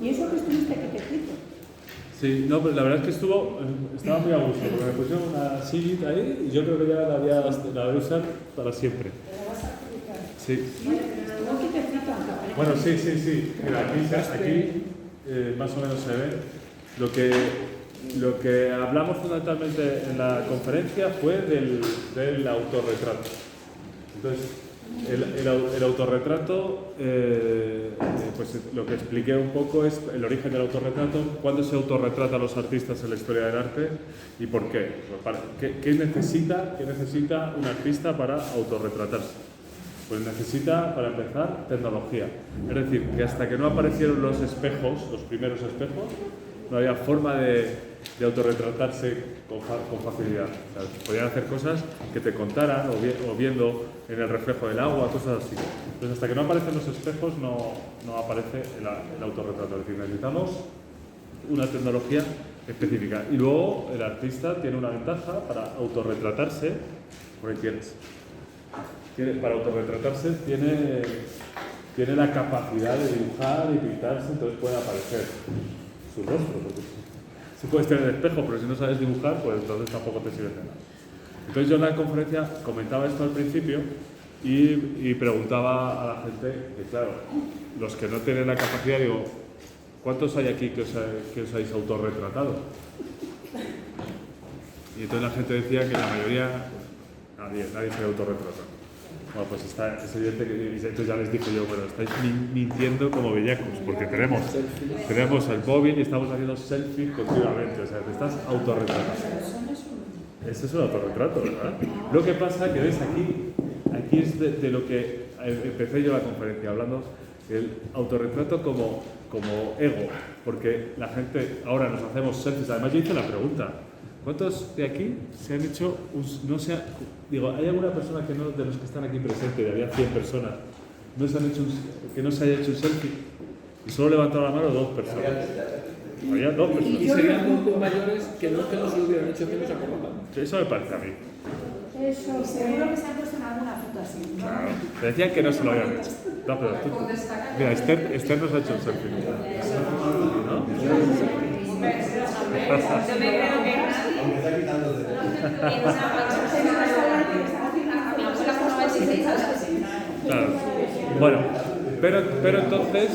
Y eso que estuviste quietecito. Sí, no, pero la verdad es que estaba muy a gusto, porque me pusieron una sillita ahí y yo creo que ya la voy a usar para siempre. ¿Pero vas a aplicar? Sí. No quietecito, aunque parezca. Bueno, sí. Mira, aquí más o menos se ve. Lo que hablamos fundamentalmente en la conferencia fue del autorretrato. Entonces, el autorretrato, pues lo que expliqué un poco es el origen del autorretrato, cuándo se autorretrata a los artistas en la historia del arte y por qué. ¿Qué necesita un artista para autorretratarse? Pues necesita, para empezar, tecnología. Es decir, que hasta que no aparecieron los espejos, los primeros espejos, no había forma de autorretratarse con facilidad. O sea, podían hacer cosas que te contaran o viendo en el reflejo del agua, cosas así. Entonces, hasta que no aparecen los espejos no aparece el autorretrato. Es decir, necesitamos una tecnología específica. Y luego el artista tiene una ventaja para autorretratarse, porque para autorretratarse tiene la capacidad de dibujar y pintarse, entonces puede aparecer su rostro. Porque si puedes tener el espejo, pero si no sabes dibujar, pues entonces tampoco te sirve de nada. Entonces yo en la conferencia comentaba esto al principio y preguntaba a la gente que, claro, los que no tienen la capacidad, digo, ¿cuántos hay aquí que os habéis autorretratado? Y entonces la gente decía que la mayoría, nadie se autorretrata. Bueno, pues es evidente que, entonces ya les dije yo, bueno, estáis mintiendo como bellacos, porque tenemos el móvil y estamos haciendo selfies continuamente, o sea, te estás autorretratando. Eso es un autorretrato, ¿verdad? Lo que pasa que ves aquí es de lo que empecé yo la conferencia, hablando del autorretrato como ego, porque la gente, ahora nos hacemos selfies, además yo hice la pregunta, ¿cuántos de aquí se han hecho, ¿hay alguna persona que no, de los que están aquí presentes, había 100 personas, que no se haya hecho un selfie? Y solo levantaron la mano 2 personas. Había 2 personas. Y serían muy mayores que no se lo hubieran hecho, que no se acordaban. Eso me parece a mí. Eso, seguro que se han puesto en alguna foto así, ¿no? Claro. Te decían que no se lo habían hecho. No, pero mira, Esther nos ha hecho un selfie. ¿No? Yo me creo que Aunque está quitando de... Claro. Bueno, pero entonces,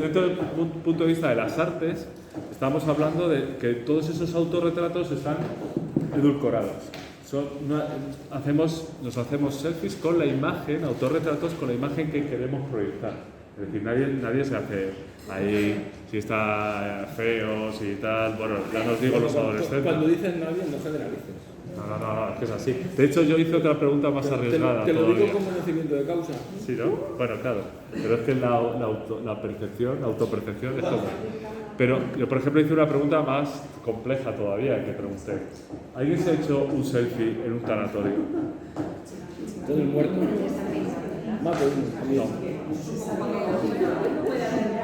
dentro del punto de vista de las artes, estamos hablando de que todos esos autorretratos están edulcorados. Nos hacemos selfies con la imagen, autorretratos con la imagen que queremos proyectar. Es decir, nadie se hace ahí si está feo, si tal. Bueno, ya nos digo los adolescentes. Cuando dicen nadie, no generalices. No, es que es así. De hecho, yo hice otra pregunta más arriesgada. Te lo todavía. digo con conocimiento de causa. Sí, ¿no? Bueno, claro. Pero es que la autopercepción es como. Pero yo, por ejemplo, hice una pregunta más compleja todavía que pregunté. ¿Alguien se ha hecho un selfie en un tanatorio? Todo el muerto. Más de uno. No.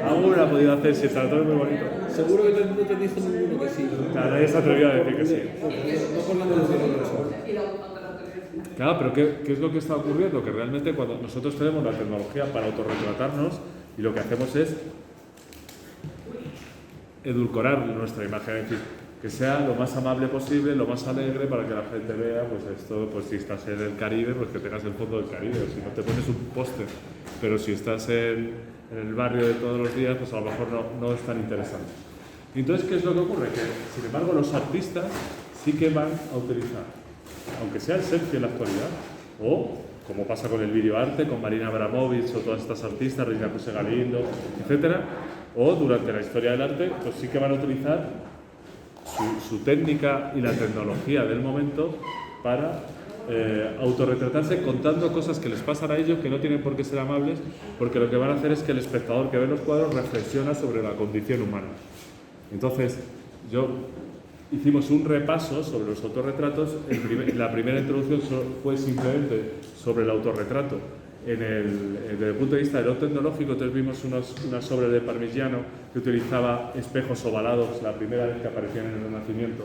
Alguna ha podido hacer si el tanatorio es muy bonito. Seguro que no te dijo ninguno que sí. Claro, nadie se atrevió a decir que sí. No poniendo los nombres. Claro, pero ¿qué es lo que está ocurriendo? Que realmente cuando nosotros tenemos la tecnología para autorretratarnos y lo que hacemos es edulcorar nuestra imagen, es decir, que sea lo más amable posible, lo más alegre para que la gente vea, pues esto, pues si estás en el Caribe, pues que tengas el fondo del Caribe, o si no te pones un póster, pero si estás en el barrio de todos los días, pues a lo mejor no es tan interesante. Y entonces, ¿qué es lo que ocurre? Que, sin embargo, los artistas sí que van a utilizar, aunque sea el selfie en la actualidad, o como pasa con el videoarte, con Marina Abramovic o todas estas artistas, Reina José Galindo, etcétera, o durante la historia del arte, pues sí que van a utilizar su técnica y la tecnología del momento para autorretratarse contando cosas que les pasan a ellos que no tienen por qué ser amables, porque lo que van a hacer es que el espectador que ve los cuadros reflexiona sobre la condición humana. Entonces, hicimos un repaso sobre los autorretratos. La primera introducción fue simplemente sobre el autorretrato. Desde el punto de vista de lo tecnológico, entonces vimos unas obras de Parmigiano que utilizaba espejos ovalados, la primera vez que aparecían en el Renacimiento,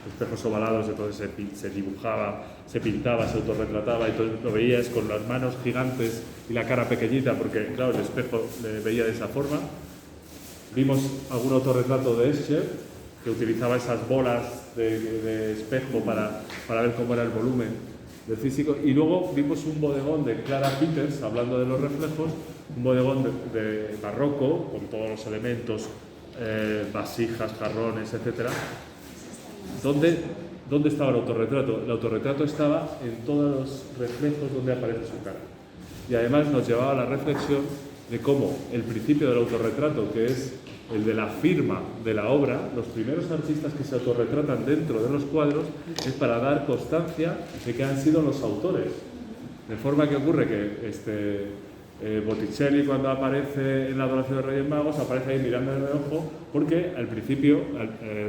espejos ovalados, entonces se dibujaba, se pintaba, se autorretrataba, y entonces lo veías con las manos gigantes y la cara pequeñita, porque claro, el espejo le veía de esa forma. Vimos algún autorretrato de Escher, que utilizaba esas bolas de espejo para ver cómo era el volumen del físico. Y luego vimos un bodegón de Clara Peters, hablando de los reflejos, un bodegón de barroco, con todos los elementos, vasijas, jarrones, etc. ¿Dónde estaba el autorretrato? El autorretrato estaba en todos los reflejos donde aparece su cara. Y además nos llevaba a la reflexión de cómo el principio del autorretrato, que es el de la firma de la obra, los primeros artistas que se autorretratan dentro de los cuadros es para dar constancia de que han sido los autores. De forma que ocurre que Botticelli, cuando aparece en la Adoración de Reyes Magos, aparece ahí mirando de reojo, porque al principio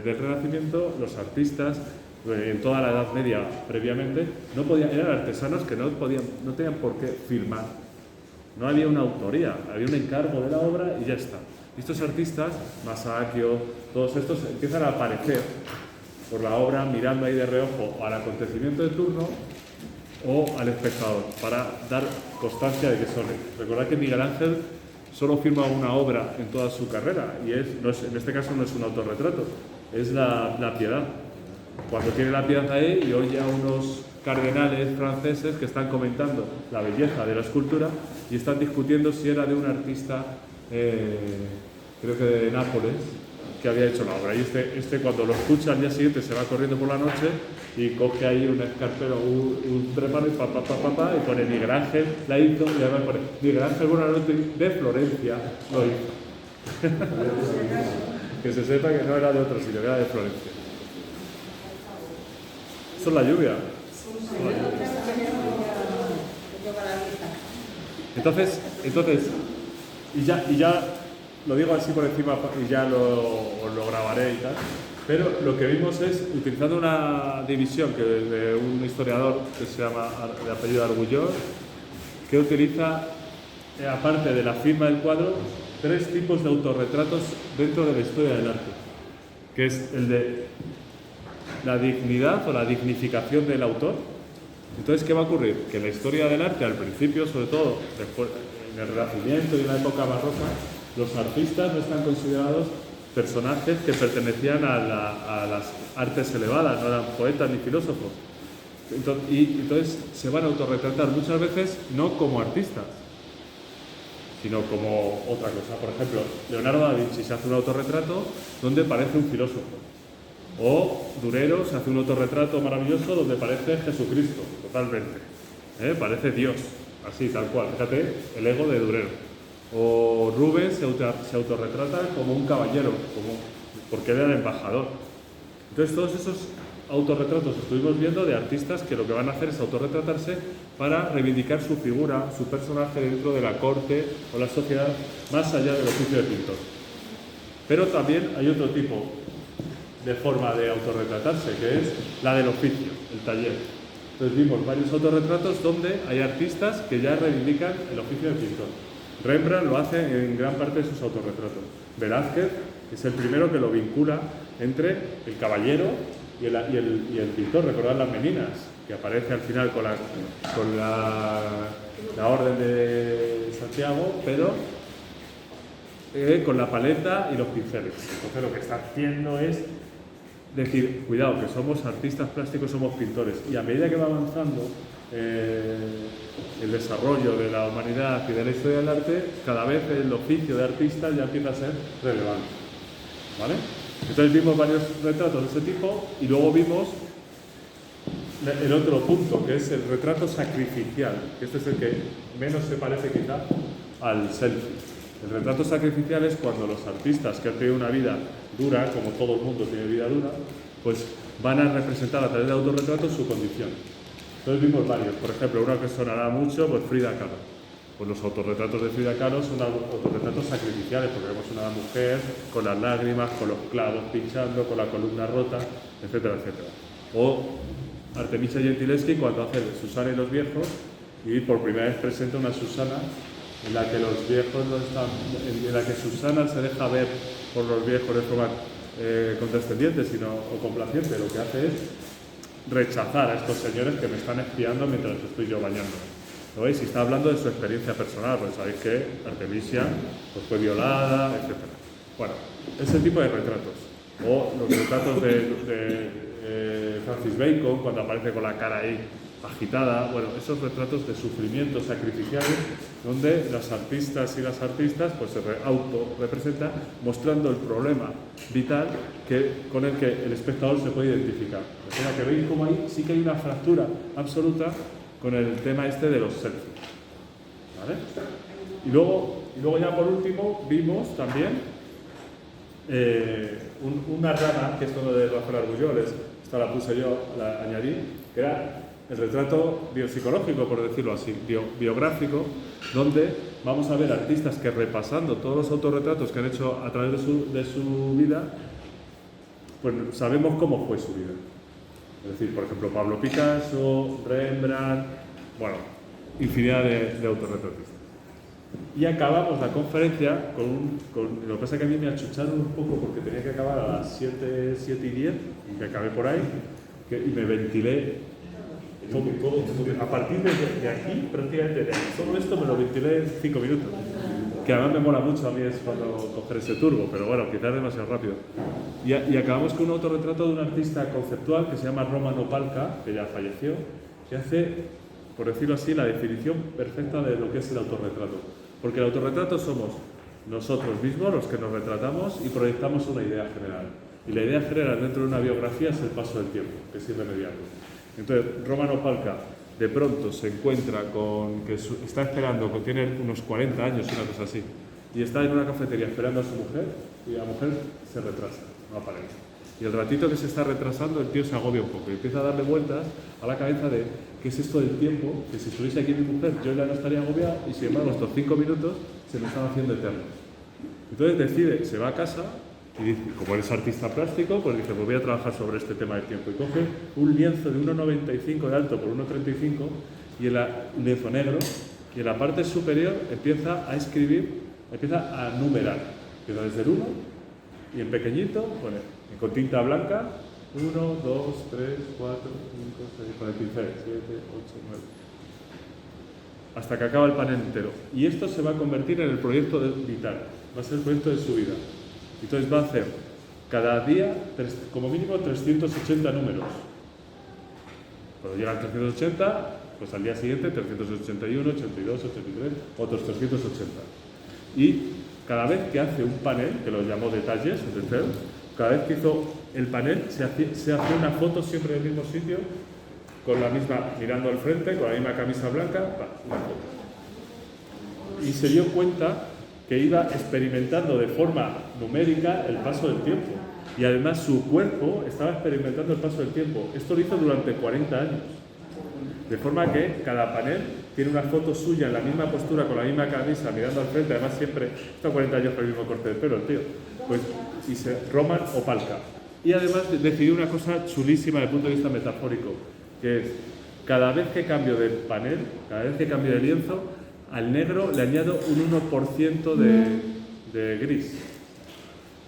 del Renacimiento los artistas, en toda la Edad Media previamente, eran artesanos que no tenían por qué firmar. No había una autoría, había un encargo de la obra y ya está. Y estos artistas, Masaccio, todos estos, empiezan a aparecer por la obra mirando ahí de reojo al acontecimiento de turno o al espectador, para dar constancia de que son. Recordad que Miguel Ángel solo firma una obra en toda su carrera, y en este caso no es un autorretrato, es la Piedad. Cuando tiene la Piedad ahí y oye a unos cardenales franceses que están comentando la belleza de la escultura y están discutiendo si era de un artista, creo que de Nápoles, que había hecho la obra. Y cuando lo escucha al día siguiente se va corriendo por la noche y coge ahí un escarpelo, un tremano y y pone Miguel Ángel, la hizo, y además pone Miguel Ángel Buonarroti de Florencia, lo hizo. Que se sepa que no era de otro sitio, que era de Florencia. Eso es la lluvia. Entonces, y ya lo digo así por encima y ya os lo grabaré y tal, pero lo que vimos es, utilizando una división de un historiador que se llama, de apellido Argulló, que utiliza, aparte de la firma del cuadro, 3 tipos de autorretratos dentro de la historia del arte, que es el de la dignidad o la dignificación del autor. Entonces, ¿qué va a ocurrir? Que en la historia del arte, al principio, sobre todo después, en el Renacimiento y en la época barroca, los artistas no están considerados personajes que pertenecían a las artes elevadas, no eran poetas ni filósofos. Entonces se van a autorretratar muchas veces no como artistas, sino como otra cosa. Por ejemplo, Leonardo da Vinci se hace un autorretrato donde parece un filósofo. O Durero se hace un autorretrato maravilloso donde parece Jesucristo, totalmente. Parece Dios, así, tal cual. Fíjate, el ego de Durero. O Rubens se autorretrata como un caballero, porque él era el embajador. Entonces todos esos autorretratos estuvimos viendo de artistas que lo que van a hacer es autorretratarse para reivindicar su figura, su personaje dentro de la corte o la sociedad, más allá del oficio de pintor. Pero también hay otro tipo de forma de autorretratarse, que es la del oficio, el taller. Entonces vimos varios autorretratos donde hay artistas que ya reivindican el oficio de pintor. Rembrandt lo hace en gran parte de sus autorretratos. Velázquez es el primero que lo vincula entre el caballero y el pintor. Recordad las Meninas, que aparece al final con la Orden de Santiago, pero con la paleta y los pinceles. Entonces lo que está haciendo es decir, cuidado, que somos artistas plásticos, somos pintores. Y a medida que va avanzando el desarrollo de la humanidad y de la historia del arte, cada vez el oficio de artista ya empieza a ser relevante. ¿Vale? Entonces vimos varios retratos de ese tipo y luego vimos el otro punto, que es el retrato sacrificial, que este es el que menos se parece quizá al selfie. El retrato sacrificial es cuando los artistas que han tenido una vida dura, como todo el mundo tiene vida dura, pues van a representar a través de autorretratos su condición. Entonces vimos varios, por ejemplo, uno que sonará mucho, pues Frida Kahlo. Pues los autorretratos de Frida Kahlo son autorretratos sacrificiales, porque vemos una mujer con las lágrimas, con los clavos pinchando, con la columna rota, etcétera, etcétera. O Artemisia Gentileschi cuando hace Susana y los viejos, y por primera vez presenta una Susana en la que los viejos no están, en la que Susana se deja ver por los viejos de forma condescendiente o complaciente. Lo que hace es rechazar a estos señores que me están espiando mientras estoy yo bañándome. ¿Lo veis? Y está hablando de su experiencia personal, porque sabéis que Artemisia pues, fue violada, etc. Bueno, ese tipo de retratos. O los retratos de Francis Bacon, cuando aparece con la cara ahí agitada. Bueno, esos retratos de sufrimiento sacrificiales, donde los artistas y las artistas pues, se auto-representan mostrando el problema vital con el que el espectador se puede identificar. O sea, que veis como ahí sí que hay una fractura absoluta con el tema este de los selfies. ¿Vale? Y luego ya por último vimos también una rama, que es todo de Rafael Argüelloles, esta la puse yo, la añadí, que era el retrato biopsicológico, por decirlo así, biográfico, donde vamos a ver artistas que repasando todos los autorretratos que han hecho a través de su vida, pues sabemos cómo fue su vida. Es decir, por ejemplo, Pablo Picasso, Rembrandt, bueno, infinidad de autorretratistas. Y acabamos la conferencia lo que pasa es que a mí me achucharon un poco porque tenía que acabar a las 7:10 y que acabé por ahí y me ventilé todo. A partir de aquí, prácticamente de aquí, todo esto me lo ventilé en 5 minutos. Que además me mola mucho a mí es cuando coger ese turbo, pero bueno, quizás demasiado rápido. Y acabamos con un autorretrato de un artista conceptual que se llama Roman Opalka, que ya falleció, que hace, por decirlo así, la definición perfecta de lo que es el autorretrato. Porque el autorretrato somos nosotros mismos los que nos retratamos y proyectamos una idea general. Y la idea general dentro de una biografía es el paso del tiempo, que es irremediable. Entonces, Roman Opalka de pronto se encuentra con que está esperando, que tiene unos 40 años, una cosa así, y está en una cafetería esperando a su mujer, y la mujer se retrasa, no aparece. Y el ratito que se está retrasando, el tío se agobia un poco y empieza a darle vueltas a la cabeza de qué es esto del tiempo, que si estuviese aquí mi mujer yo ya no estaría agobiado, y sin embargo estos 5 minutos se me están haciendo eternos. Entonces decide, se va a casa y dice, como eres artista plástico, pues dice, pues voy a trabajar sobre este tema del tiempo. Y coge un lienzo de 1,95 de alto por 1,35 y un lienzo negro, y en la parte superior empieza a escribir, empieza a numerar. Empieza desde el 1 y en pequeñito pone, con tinta blanca, 1, 2, 3, 4, 5, 6, con el pincel, 7, 8, 9. Hasta que acaba el panel entero. Y esto se va a convertir en el proyecto vital, va a ser el proyecto de su vida. Entonces va a hacer cada día, como mínimo, 380 números. Cuando llegan 380, pues al día siguiente 381, 82, 83, otros 380. Y cada vez que hace un panel, que lo llamó detalles, cada vez que hizo el panel, se hace una foto siempre en el mismo sitio, con la misma, mirando al frente, con la misma camisa blanca, una foto. Y se dio cuenta que iba experimentando de forma numérica el paso del tiempo. Y además su cuerpo estaba experimentando el paso del tiempo. Esto lo hizo durante 40 años. De forma que cada panel tiene una foto suya en la misma postura, con la misma camisa, mirando al frente. Además siempre está 40 años con el mismo corte de pelo, el tío. Pues, Roman Opalka. Y además decidió una cosa chulísima desde el punto de vista metafórico, que es, cada vez que cambio de panel, cada vez que cambio de lienzo, al negro le añado un 1% de gris.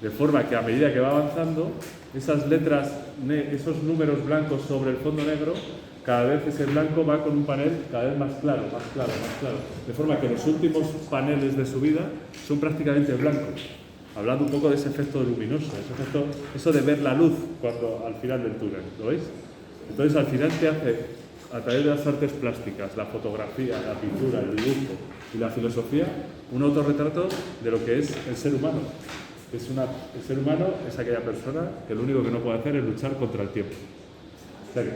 De forma que a medida que va avanzando, esas letras, esos números blancos sobre el fondo negro, cada vez ese blanco va con un panel cada vez más claro, más claro, más claro. De forma que los últimos paneles de su vida son prácticamente blancos. Hablando un poco de ese efecto luminoso, eso de ver la luz al final del túnel, ¿lo veis? Entonces al final te hace, a través de las artes plásticas, la fotografía, la pintura, el dibujo y la filosofía, un autorretrato de lo que es el ser humano. El ser humano es aquella persona que lo único que no puede hacer es luchar contra el tiempo. O sea que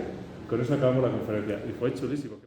con eso acabamos la conferencia y fue chulísimo.